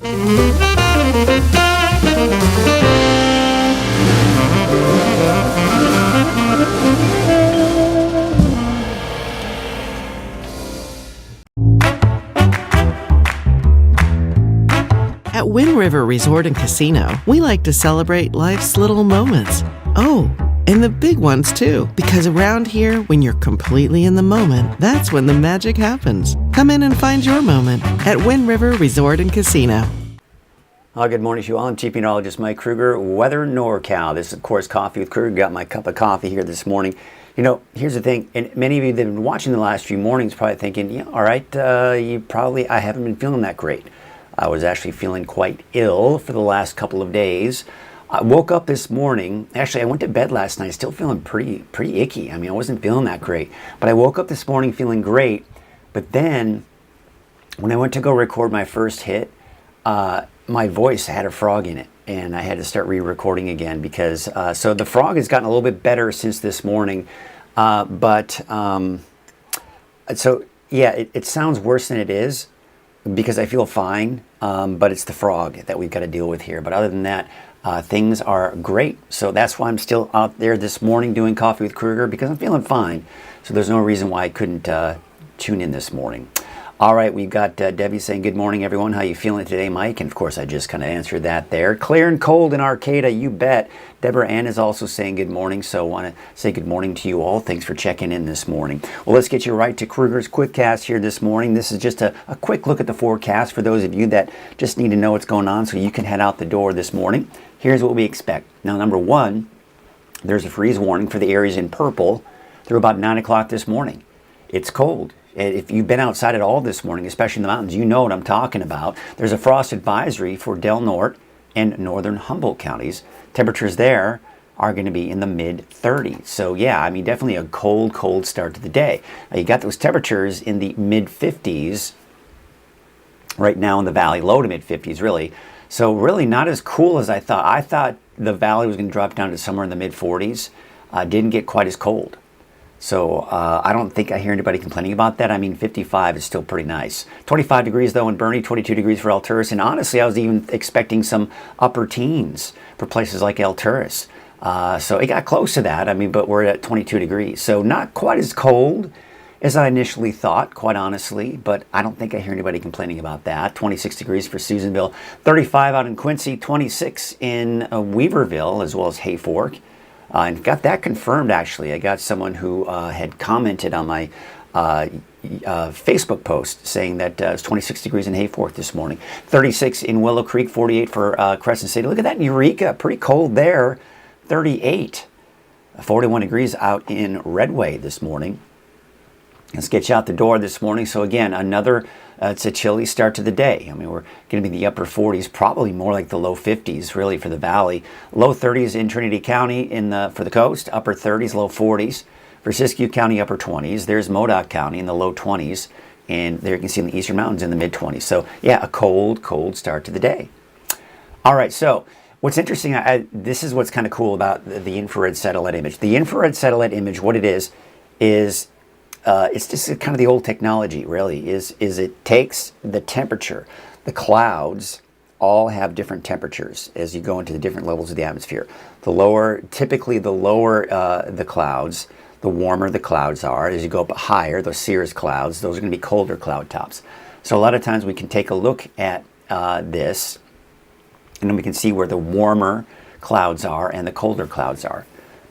At Wind River Resort and Casino, we like to celebrate life's little moments. Oh, and the big ones too, because around here, when you're completely in the moment, that's when the magic happens. Come in and find your moment at Wind River Resort and Casino. Good morning to you all. I'm Chief Meteorologist Mike Krueger, Weather NorCal. This is, of course, Coffee with Krueger. Got my cup of coffee here this morning. You know, here's the thing, and many of you that have been watching the last few mornings probably thinking, yeah, all right, I haven't been feeling that great. I was actually feeling quite ill for the last couple of days. I woke up this morning. Actually, I went to bed last night still feeling pretty icky. I mean, I wasn't feeling that great. But I woke up this morning feeling great. But then, when I went to go record my first hit, my voice had a frog in it. And I had to start re-recording again because, so the frog has gotten a little bit better since this morning. So, yeah, it sounds worse than it is, because I feel fine, but it's the frog that we've got to deal with here. But other than that, things are great. So that's why I'm still out there this morning doing Coffee with Krueger, because I'm feeling fine. So there's no reason why I couldn't tune in this morning. All right, we've got Debbie saying, good morning, everyone. How you feeling today, Mike? And, of course, I just kind of answered that there. Clear and cold in Arcata, you bet. Deborah Ann is also saying good morning, so I want to say good morning to you all. Thanks for checking in this morning. Well, let's get you right to Krueger's Quickcast here this morning. This is just a quick look at the forecast for those of you that just need to know what's going on so you can head out the door this morning. Here's what we expect. Now, number one, there's a freeze warning for the areas in purple through about 9 o'clock this morning. It's cold. If you've been outside at all this morning, especially in the mountains, you know what I'm talking about. There's a frost advisory for Del Norte and northern Humboldt counties. Temperatures there are going to be in the mid-30s. So yeah, I mean, definitely a cold start to the day. You got those temperatures in the mid-50s right now in the valley, low to mid-50s really. So really not as cool as I thought. I thought the valley was going to drop down to somewhere in the mid-40s. Didn't get quite as cold. So I don't think I hear anybody complaining about that. I mean, 55 is still pretty nice. 25 degrees, though, in Bernie, 22 degrees for Alturas. And honestly, I was even expecting some upper teens for places like Alturas. So it got close to that. I mean, but we're at 22 degrees. So not quite as cold as I initially thought, quite honestly. But I don't think I hear anybody complaining about that. 26 degrees for Susanville. 35 out in Quincy. 26 in Weaverville, as well as Hayfork. And got that confirmed, actually. I got someone who had commented on my Facebook post saying that it's 26 degrees in Hayfork this morning. 36 in Willow Creek, 48 for Crescent City. Look at that in Eureka. Pretty cold there. 38. 41 degrees out in Redway this morning. Let's get you out the door this morning. So again, another, it's a chilly start to the day. I mean, we're going to be in the upper 40s, probably more like the low 50s, really, for the valley. Low 30s in Trinity County for the coast, upper 30s, low 40s. For Siskiyou County, upper 20s. There's Modoc County in the low 20s. And there you can see in the eastern mountains in the mid 20s. So yeah, a cold start to the day. All right, so what's interesting, this is what's kind of cool about the infrared satellite image. The infrared satellite image, what it is it's just kind of the old technology, really, is it takes the temperature. The clouds all have different temperatures as you go into the different levels of the atmosphere. Typically the lower the clouds, the warmer the clouds are. As you go up higher, those cirrus clouds, those are going to be colder cloud tops. So a lot of times we can take a look at this, and then we can see where the warmer clouds are and the colder clouds are.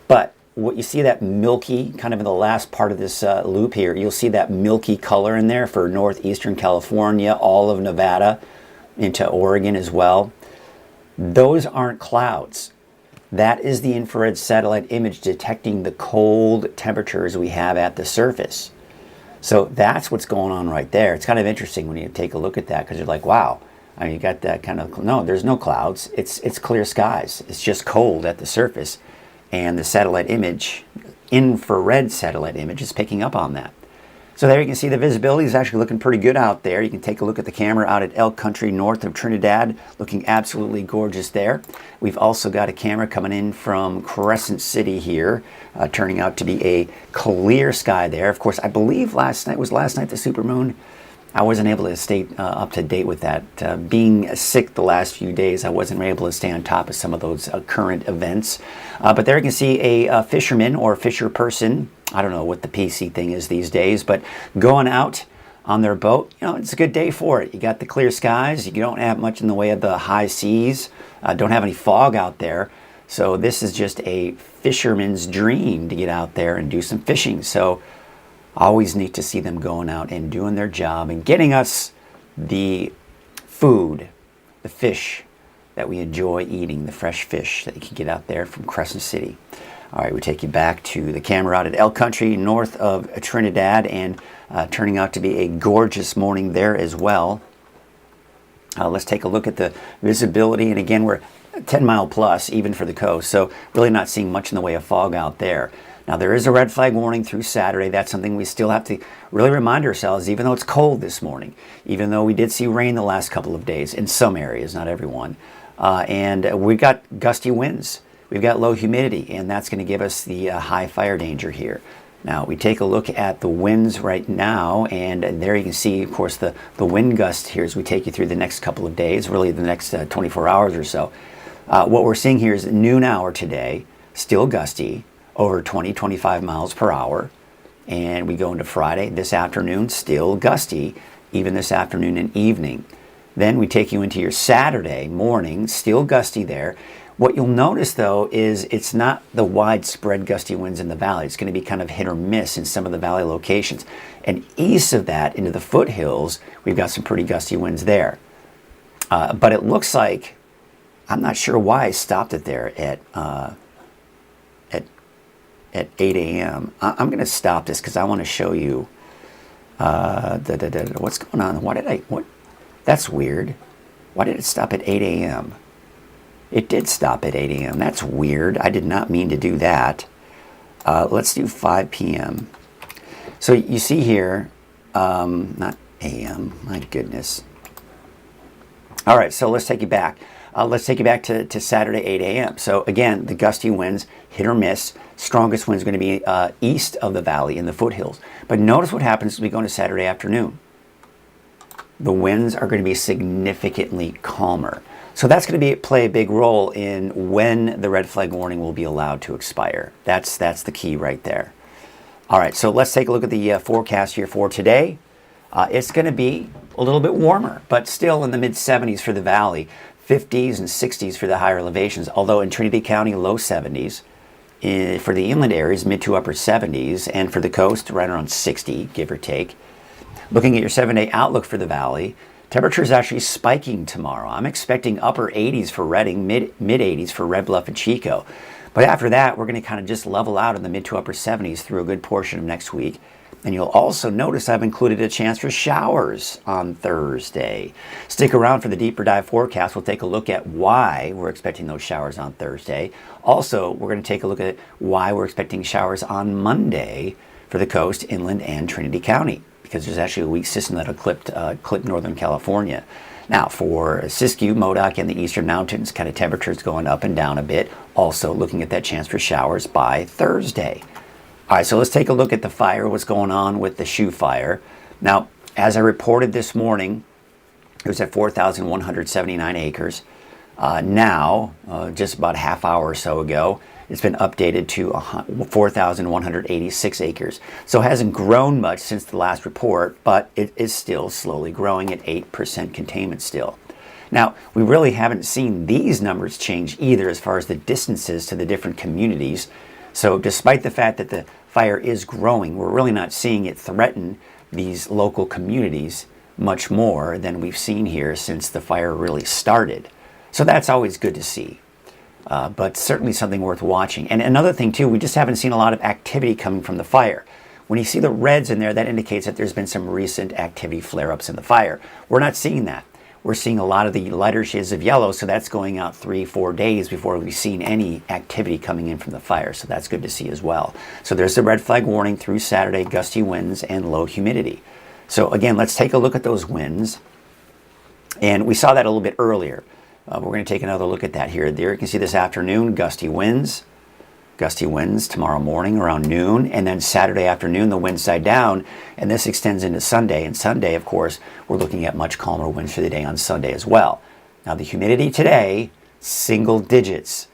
But what you see that milky, kind of in the last part of this loop here, you'll see that milky color in there for northeastern California, all of Nevada, into Oregon as well. Those aren't clouds. That is the infrared satellite image detecting the cold temperatures we have at the surface. So that's what's going on right there. It's kind of interesting when you take a look at that, because you're like, wow, I mean, you got that kind of, no, there's no clouds. It's clear skies. It's just cold at the surface. And the satellite image, infrared satellite image, is picking up on that. So there you can see the visibility is actually looking pretty good out there. You can take a look at the camera out at Elk Country north of Trinidad, looking absolutely gorgeous there. We've also got a camera coming in from Crescent City here, turning out to be a clear sky there. Of course, I believe last night the supermoon. I wasn't able to stay up to date with that. Being sick the last few days, I wasn't able to stay on top of some of those current events. But there you can see a fisherman or fisher person. I don't know what the PC thing is these days, but going out on their boat, it's a good day for it. You got the clear skies. You don't have much in the way of the high seas. Don't have any fog out there. So this is just a fisherman's dream to get out there and do some fishing. So always neat to see them going out and doing their job and getting us the food, the fish that we enjoy eating, the fresh fish that you can get out there from Crescent City. All right, we take you back to the camera out at Elk Country north of Trinidad, and turning out to be a gorgeous morning there as well. Let's take a look at the visibility, and again, we're 10-mile plus even for the coast, so really not seeing much in the way of fog out there. Now, there is a red flag warning through Saturday. That's something we still have to really remind ourselves, even though it's cold this morning, even though we did see rain the last couple of days in some areas, not everyone. And we've got gusty winds. We've got low humidity, and that's going to give us the high fire danger here. Now, we take a look at the winds right now, and there you can see, of course, the wind gust here as we take you through the next couple of days, really the next 24 hours or so. What we're seeing here is noon hour today, still gusty, over 20-25 miles per hour. And we go into Friday this afternoon, still gusty, even this afternoon and evening. Then we take you into your Saturday morning, still gusty there. What you'll notice, though, is it's not the widespread gusty winds in the valley. It's going to be kind of hit or miss in some of the valley locations. And east of that, into the foothills, we've got some pretty gusty winds there. But it looks like, I'm not sure why I stopped it there at 8 a.m. I'm going to stop this because I want to show you what's going on. What? That's weird. Why did it stop at 8 a.m.? It did stop at 8 a.m. That's weird. I did not mean to do that. Let's do 5 p.m. So you see here, not a.m., my goodness. All right, so let's take you back. Let's take you back to Saturday, 8 a.m. So again, the gusty winds, hit or miss. Strongest winds are going to be east of the valley in the foothills. But notice what happens as we go into Saturday afternoon. The winds are going to be significantly calmer. So that's going to play a big role in when the red flag warning will be allowed to expire. That's the key right there. All right, so let's take a look at the forecast here for today. It's going to be a little bit warmer, but still in the mid-70s for the valley. 50s and 60s for the higher elevations, although in Trinity County, low 70s. For the inland areas, mid to upper 70s, and for the coast, right around 60, give or take. Looking at your 7-day outlook for the valley, temperature is actually spiking tomorrow. I'm expecting upper 80s for Redding, mid 80s for Red Bluff and Chico. But after that, we're going to kind of just level out in the mid to upper 70s through a good portion of next week. And you'll also notice I've included a chance for showers on Thursday. Stick around for the deeper dive forecast. We'll take a look at why we're expecting those showers on Thursday. Also, we're going to take a look at why we're expecting showers on Monday for the coast, inland, and Trinity County, because there's actually a weak system that'll clip Northern California. Now, for Siskiyou, Modoc, and the Eastern Mountains, kind of temperatures going up and down a bit. Also looking at that chance for showers by Thursday. All right, so let's take a look at the fire, what's going on with the shoe fire. Now, as I reported this morning, it was at 4,179 acres. Now, just about a half hour or so ago, it's been updated to 4,186 acres. So it hasn't grown much since the last report, but it is still slowly growing at 8% containment still. Now, we really haven't seen these numbers change either as far as the distances to the different communities. So despite the fact that the fire is growing, we're really not seeing it threaten these local communities much more than we've seen here since the fire really started. So that's always good to see, but certainly something worth watching. And another thing too, we just haven't seen a lot of activity coming from the fire. When you see the reds in there, that indicates that there's been some recent activity flare-ups in the fire. We're not seeing that. We're seeing a lot of the lighter shades of yellow, so that's going out 3-4 days before we've seen any activity coming in from the fire, so that's good to see as well. So there's the red flag warning through Saturday, gusty winds and low humidity. So again, let's take a look at those winds. And we saw that a little bit earlier. We're going to take another look at that here. There you can see this afternoon, gusty winds Gusty winds tomorrow morning around noon, and then Saturday afternoon the winds die down, and this extends into Sunday. And Sunday, of course, we're looking at much calmer winds for the day on Sunday as well. Now the humidity today, single digits.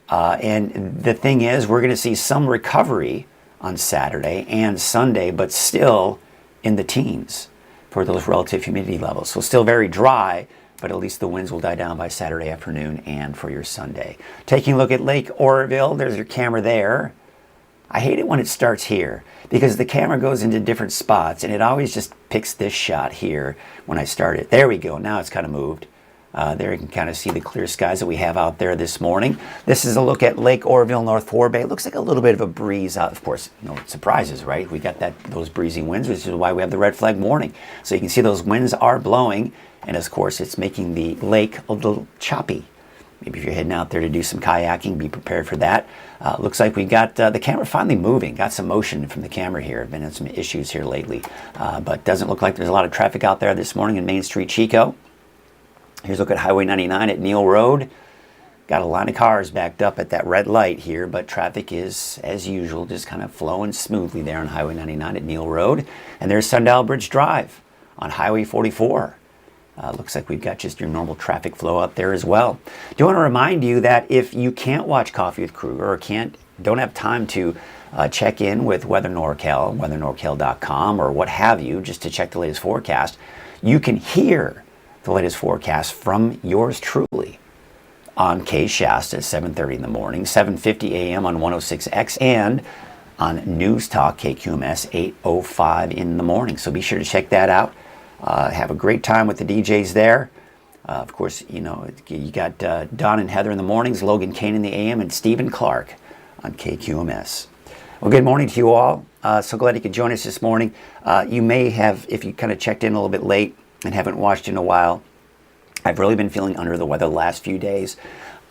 And the thing is, we're going to see some recovery on Saturday and Sunday, but still in the teens for those relative humidity levels. So still very dry, but at least the winds will die down by Saturday afternoon and for your Sunday. Taking a look at Lake Oroville, there's your camera there. I hate it when it starts here because the camera goes into different spots and it always just picks this shot here when I start it. There we go, now it's kind of moved. There you can kind of see the clear skies that we have out there this morning. This is a look at Lake Oroville, North Forebay. It looks like a little bit of a breeze out. Of course, no surprises, right? We got those breezy winds, which is why we have the red flag warning. So you can see those winds are blowing. And of course, it's making the lake a little choppy. Maybe if you're heading out there to do some kayaking, be prepared for that. Looks like we got the camera finally moving. Got some motion from the camera here. Been in some issues here lately. But doesn't look like there's a lot of traffic out there this morning in Main Street, Chico. Here's a look at Highway 99 at Neal Road. Got a line of cars backed up at that red light here, but traffic is, as usual, just kind of flowing smoothly there on Highway 99 at Neal Road. And there's Sundial Bridge Drive on Highway 44. Looks like we've got just your normal traffic flow up there as well. Do want to remind you that if you can't watch Coffee with Krueger or don't have time to check in with Weather NorCal, weathernorcal.com or what have you, just to check the latest forecast, you can hear the latest forecast from yours truly on K-Shasta at 7:30 in the morning, 7:50 a.m. on 106X, and on News Talk KQMS 8:05 in the morning. So be sure to check that out. Have a great time with the DJs there. Of course, you know, you got Don and Heather in the mornings, Logan Kane in the AM, and Stephen Clark on KQMS. Well, good morning to you all. So glad you could join us this morning. You may have, if you kind of checked in a little bit late and haven't watched in a while, I've really been feeling under the weather the last few days.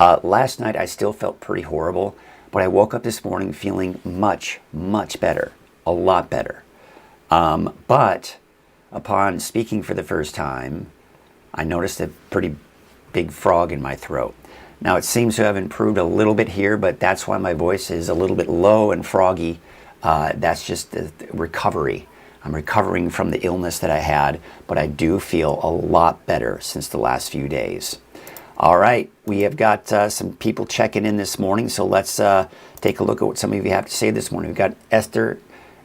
Last night I still felt pretty horrible, but I woke up this morning feeling much, much better. A lot better. But upon speaking for the first time, I noticed a pretty big frog in my throat. Now it seems to have improved a little bit here, but that's why my voice is a little bit low and froggy. That's just the recovery. I'm recovering from the illness that I had, but I do feel a lot better since the last few days. All right, we have got some people checking in this morning, so let's take a look at what some of you have to say this morning. We've got Esther.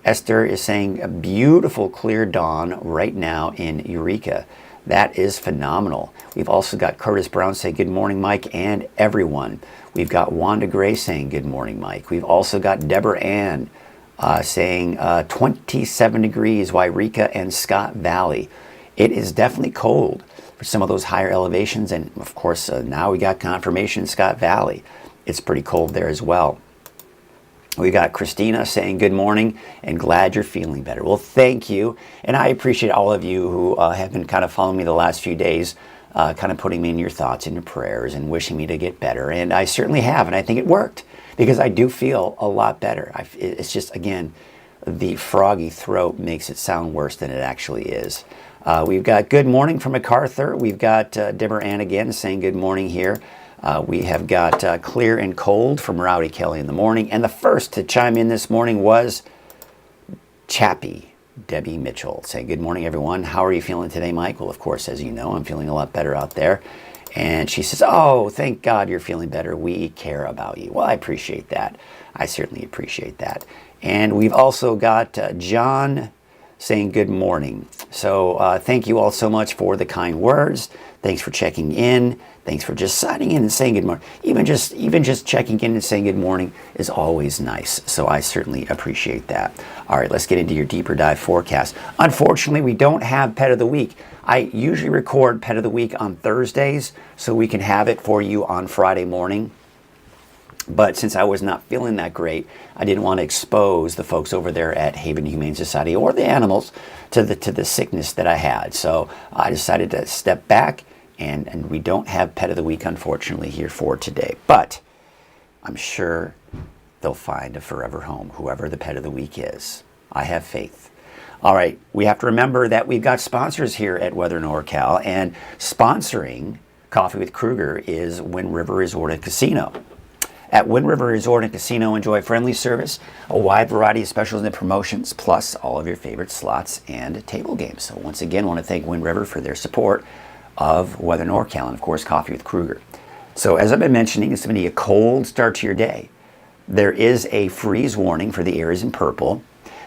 Esther is saying a beautiful clear dawn right now in Eureka. That is phenomenal. We've also got Curtis Brown saying good morning, Mike, and everyone. We've got Wanda Gray saying good morning, Mike. We've also got Deborah Ann saying 27 degrees, Wairika and Scott Valley. It is definitely cold for some of those higher elevations, and of course now we got confirmation in Scott Valley. It's pretty cold there as well. We got Christina saying good morning and glad you're feeling better. Well, thank you, and I appreciate all of you who have been kind of following me the last few days, kind of putting me in your thoughts and your prayers and wishing me to get better, and I certainly have, and I think it worked. Because I do feel a lot better. It's just, again, the froggy throat makes it sound worse than it actually is. We've got good morning from MacArthur. We've got Deborah Ann again saying good morning here. We have got clear and cold from Rowdy Kelly in the morning. And the first to chime in this morning was Chappie, Debbie Mitchell, saying good morning, everyone. How are you feeling today, Mike? Well, of course, as you know, I'm feeling a lot better out there. And she says, oh, thank God you're feeling better. We care about you. Well, I appreciate that. I certainly appreciate that. And we've also got John saying good morning. So thank you all so much for the kind words. Thanks for checking in. Thanks for just signing in and saying good morning. Even just checking in and saying good morning is always nice. So I certainly appreciate that. All right, let's get into your deeper dive forecast. Unfortunately, we don't have Pet of the Week. I usually record Pet of the Week on Thursdays so we can have it for you on Friday morning. But since I was not feeling that great, I didn't want to expose the folks over there at Haven Humane Society or the animals to the sickness that I had. So I decided to step back, and we don't have Pet of the Week, unfortunately, here for today. But I'm sure they'll find a forever home, whoever the Pet of the Week is. I have faith. All right, we have to remember that we've got sponsors here at Weather NorCal, and sponsoring Coffee with Krueger is Wind River Resort and Casino. At Wind River Resort and Casino, enjoy friendly service, a wide variety of specials and promotions, plus all of your favorite slots and table games. So once again, I want to thank Wind River for their support of Weather NorCal and, of course, Coffee with Krueger. So as I've been mentioning, it's going to be a cold start to your day. There is a freeze warning for the areas in purple.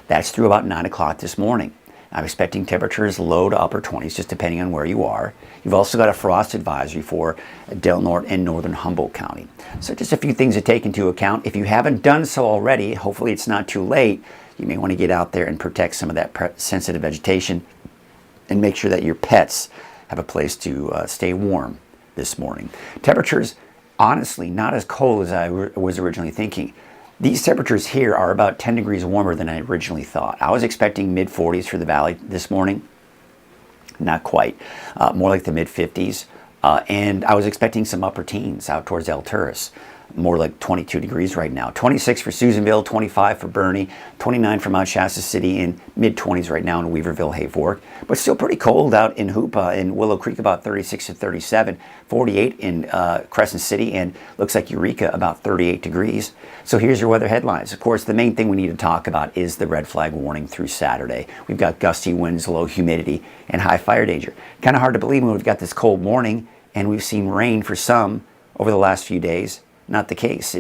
That's through about 9 o'clock this morning. I'm expecting temperatures low to upper 20s, just depending on where you are. You've also got a frost advisory for Del Norte and northern Humboldt County. So just a few things to take into account. If you haven't done so already, hopefully it's not too late. You may want to get out there and protect some of that sensitive vegetation and make sure that your pets have a place to stay warm this morning. Temperatures, honestly, not as cold as I was originally thinking. These temperatures here are about 10 degrees warmer than I originally thought. I was expecting mid-40s for the valley this morning. Not quite. More like the mid-50s. And I was expecting some upper teens out towards El Turris. More like 22 degrees right now. 26 for Susanville, 25 for Bernie, 29 for Mount Shasta City, and mid-20s right now in Weaverville, Hay Fork. But still pretty cold out in Hoopa and Willow Creek, about 36 to 37, 48 in Crescent City, and looks like Eureka, about 38 degrees. So here's your weather headlines. Of course, the main thing we need to talk about is the red flag warning through Saturday. We've got gusty winds, low humidity, and high fire danger. Kind of hard to believe when we've got this cold morning and we've seen rain for some over the last few days. Not the case.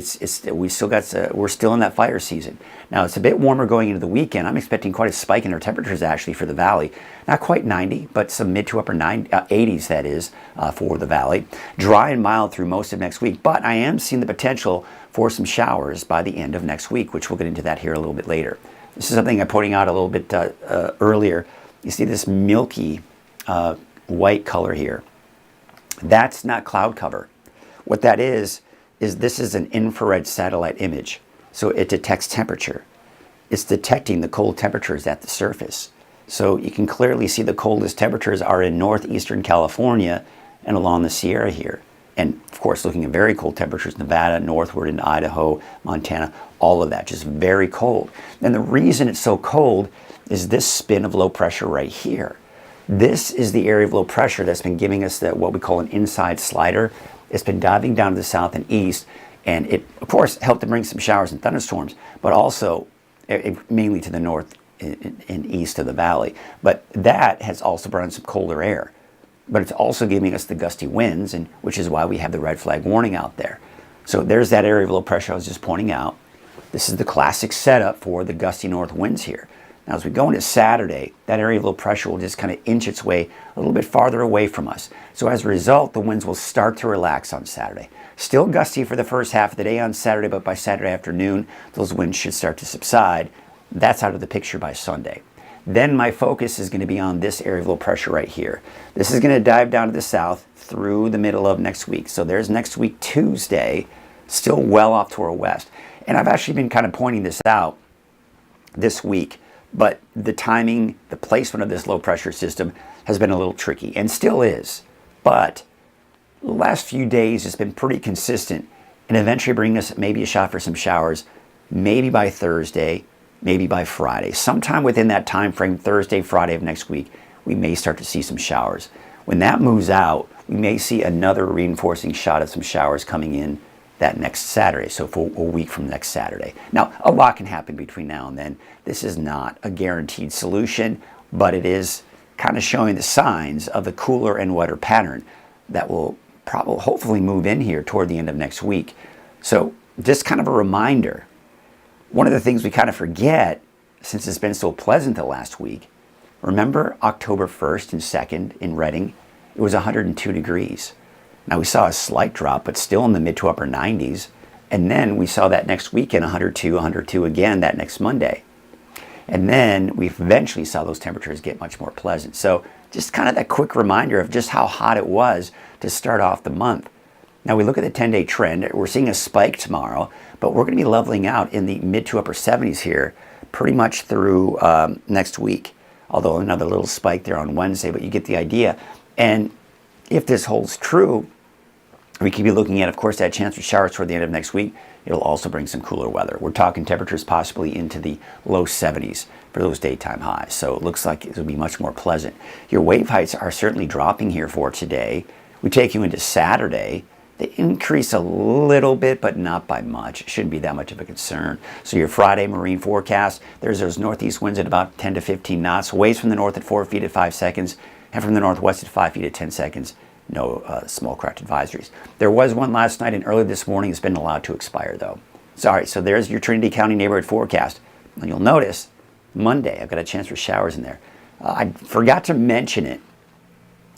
We're still in that fire season. Now it's a bit warmer going into the weekend. I'm expecting quite a spike in our temperatures actually for the valley. Not quite 90, but some mid to upper 80s that is for the valley. Dry and mild through most of next week, but I am seeing the potential for some showers by the end of next week, which we'll get into that here a little bit later. This is something I'm pointing out a little bit earlier. You see this milky white color here. That's not cloud cover. What that is this is an infrared satellite image. So it detects temperature. It's detecting the cold temperatures at the surface. So you can clearly see the coldest temperatures are in northeastern California and along the Sierra here. And of course, looking at very cold temperatures, Nevada, northward into Idaho, Montana, all of that, just very cold. And the reason it's so cold is this spin of low pressure right here. This is the area of low pressure that's been giving us what we call an inside slider. It's been diving down to the south and east, and it, of course, helped to bring some showers and thunderstorms, but also mainly to the north and east of the valley. But that has also brought in some colder air. But it's also giving us the gusty winds, and which is why we have the red flag warning out there. So there's that area of low pressure I was just pointing out. This is the classic setup for the gusty north winds here. Now, as we go into Saturday, that area of low pressure will just kind of inch its way a little bit farther away from us. So as a result, the winds will start to relax on Saturday. Still gusty for the first half of the day on Saturday, but by Saturday afternoon, those winds should start to subside. That's out of the picture by Sunday. Then my focus is going to be on this area of low pressure right here. This is going to dive down to the south through the middle of next week. So there's next week, Tuesday, still well off to our west. And I've actually been kind of pointing this out this week. But the timing, the placement of this low pressure system has been a little tricky and still is. But the last few days it's been pretty consistent and eventually bringing us maybe a shot for some showers, maybe by Thursday, maybe by Friday. Sometime within that time frame, Thursday, Friday of next week, we may start to see some showers. When that moves out, we may see another reinforcing shot of some showers coming in that next Saturday, so for a week from next Saturday. Now, a lot can happen between now and then. This is not a guaranteed solution, but it is kind of showing the signs of the cooler and wetter pattern that will hopefully move in here toward the end of next week. So just kind of a reminder, one of the things we kind of forget, since it's been so pleasant the last week, remember October 1st and 2nd in Redding? It was 102 degrees. Now, we saw a slight drop, but still in the mid to upper 90s. And then we saw that next weekend, 102 again, that next Monday. And then we eventually saw those temperatures get much more pleasant. So just kind of that quick reminder of just how hot it was to start off the month. Now, we look at the 10-day trend. We're seeing a spike tomorrow, but we're going to be leveling out in the mid to upper 70s here pretty much through next week. Although another little spike there on Wednesday, but you get the idea. And if this holds true, we could be looking at, of course, that chance for showers toward the end of next week. It'll also bring some cooler weather. We're talking temperatures possibly into the low 70s for those daytime highs. So it looks like it'll be much more pleasant. Your wave heights are certainly dropping here for today. We take you into Saturday. They increase a little bit, but not by much. It shouldn't be that much of a concern. So your Friday marine forecast, there's those northeast winds at about 10 to 15 knots, waves from the north at 4 feet at 5 seconds, and from the northwest at 5 feet at 10 seconds. No small craft advisories. There was one last night and early this morning. It's been allowed to expire, though. Sorry, so there's your Trinity County neighborhood forecast. And you'll notice Monday, I've got a chance for showers in there. I forgot to mention it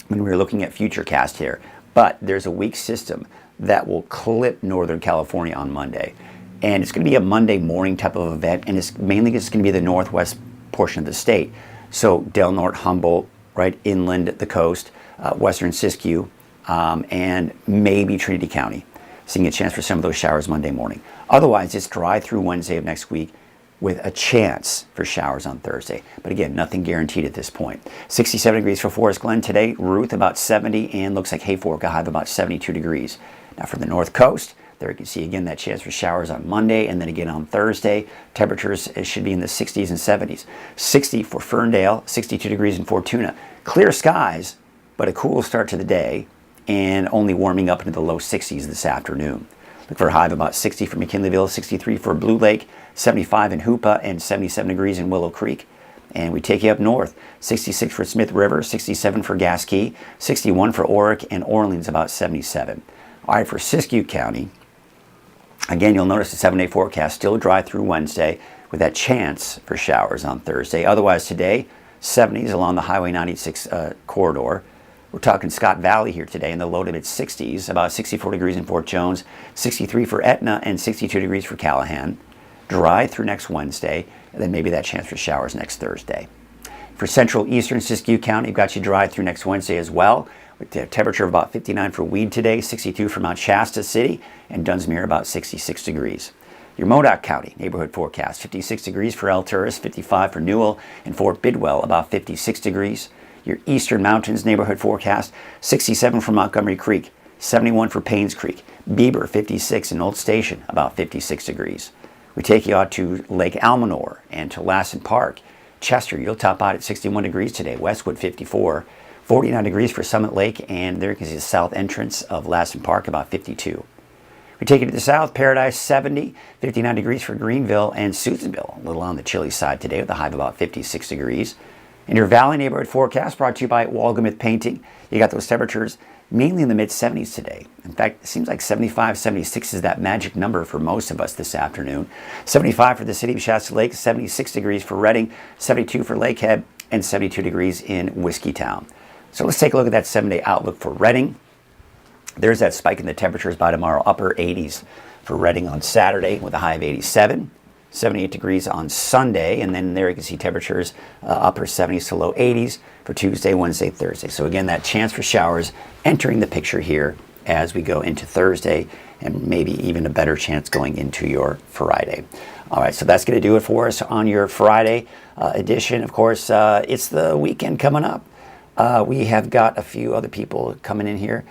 when we were looking at Futurecast here, but there's a weak system that will clip Northern California on Monday. And it's going to be a Monday morning type of event, and it's mainly just going to be the northwest portion of the state. So Del Norte, Humboldt, right inland the coast, western Siskiyou, and maybe Trinity County. Seeing a chance for some of those showers Monday morning. Otherwise, it's dry through Wednesday of next week with a chance for showers on Thursday. But again, nothing guaranteed at this point. 67 degrees for Forest Glen today. Ruth about 70, and looks like Hayfork a high of about 72 degrees. Now from the north coast, there you can see again that chance for showers on Monday, and then again on Thursday. Temperatures should be in the 60s and 70s. 60 for Ferndale, 62 degrees in Fortuna. Clear skies, but a cool start to the day, and only warming up into the low 60s this afternoon. Look for a high of about 60 for McKinleyville, 63 for Blue Lake, 75 in Hoopa, and 77 degrees in Willow Creek. And we take you up north, 66 for Smith River, 67 for Gasquet, 61 for Oric, and Orleans about 77. All right, for Siskiyou County, again, you'll notice the 7-day forecast still dry through Wednesday with that chance for showers on Thursday. Otherwise today, 70s along the Highway 96 corridor. We're talking Scott Valley here today in the low to mid 60s, about 64 degrees in Fort Jones, 63 for Etna, and 62 degrees for Callahan. Dry through next Wednesday, and then maybe that chance for showers next Thursday. For central eastern Siskiyou County, you've got you dry through next Wednesday as well, with the temperature of about 59 for Weed today, 62 for Mount Shasta City, and Dunsmuir about 66 degrees. Your Modoc County neighborhood forecast, 56 degrees for Alturas, 55 for Newell, and Fort Bidwell about 56 degrees. Your Eastern Mountains neighborhood forecast, 67 for Montgomery Creek, 71 for Paynes Creek, Beaver 56 in Old Station, about 56 degrees. We take you out to Lake Almanor and to Lassen Park. Chester, you'll top out at 61 degrees today, Westwood 54, 49 degrees for Summit Lake, and there you can see the south entrance of Lassen Park, about 52. We take you to the south, Paradise 70, 59 degrees for Greenville, and Susanville, a little on the chilly side today with a high of about 56 degrees. In your Valley neighborhood forecast, brought to you by Walgamith Painting, you got those temperatures mainly in the mid-70s today. In fact, it seems like 75, 76 is that magic number for most of us this afternoon. 75 for the city of Shasta Lake, 76 degrees for Redding, 72 for Lakehead, and 72 degrees in Whiskeytown. So let's take a look at that 7-day outlook for Redding. There's that spike in the temperatures by tomorrow, upper 80s for Redding on Saturday with a high of 87. 78 degrees on Sunday, and then there you can see temperatures upper 70s to low 80s for Tuesday, Wednesday, Thursday. So again, that chance for showers entering the picture here as we go into Thursday, and maybe even a better chance going into your Friday. All right, so that's going to do it for us on your Friday edition. Of course, it's the weekend coming up. We have got a few other people coming in here.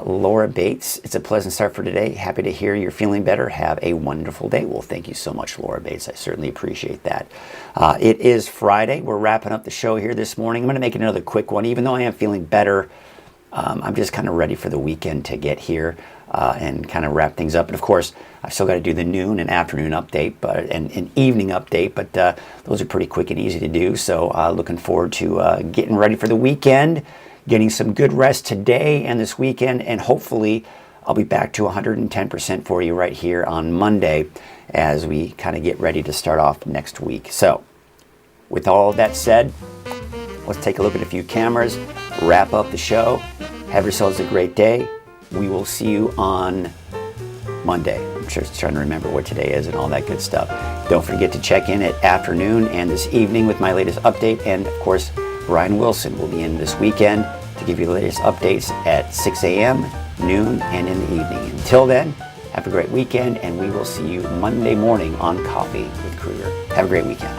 Laura Bates, it's a pleasant start for today. Happy to hear you're feeling better. Have a wonderful day. Well, thank you so much, Laura Bates. I certainly appreciate that. It is Friday. We're wrapping up the show here this morning. I'm going to make another quick one. Even though I am feeling better, I'm just kind of ready for the weekend to get here and kind of wrap things up. And of course, I've still got to do the noon and afternoon update, and an evening update, but those are pretty quick and easy to do. So looking forward to getting ready for the weekend, getting some good rest today and this weekend, and hopefully I'll be back to 110% for you right here on Monday as we kind of get ready to start off next week. So with all that said, let's take a look at a few cameras, wrap up the show. Have yourselves a great day. We will see you on Monday. I'm just trying to remember what today is and all that good stuff. Don't forget to check in at afternoon and this evening with my latest update. And of course, Brian Wilson will be in this weekend to give you the latest updates at 6 a.m., noon, and in the evening. Until then, have a great weekend, and we will see you Monday morning on Coffee with Krueger. Have a great weekend.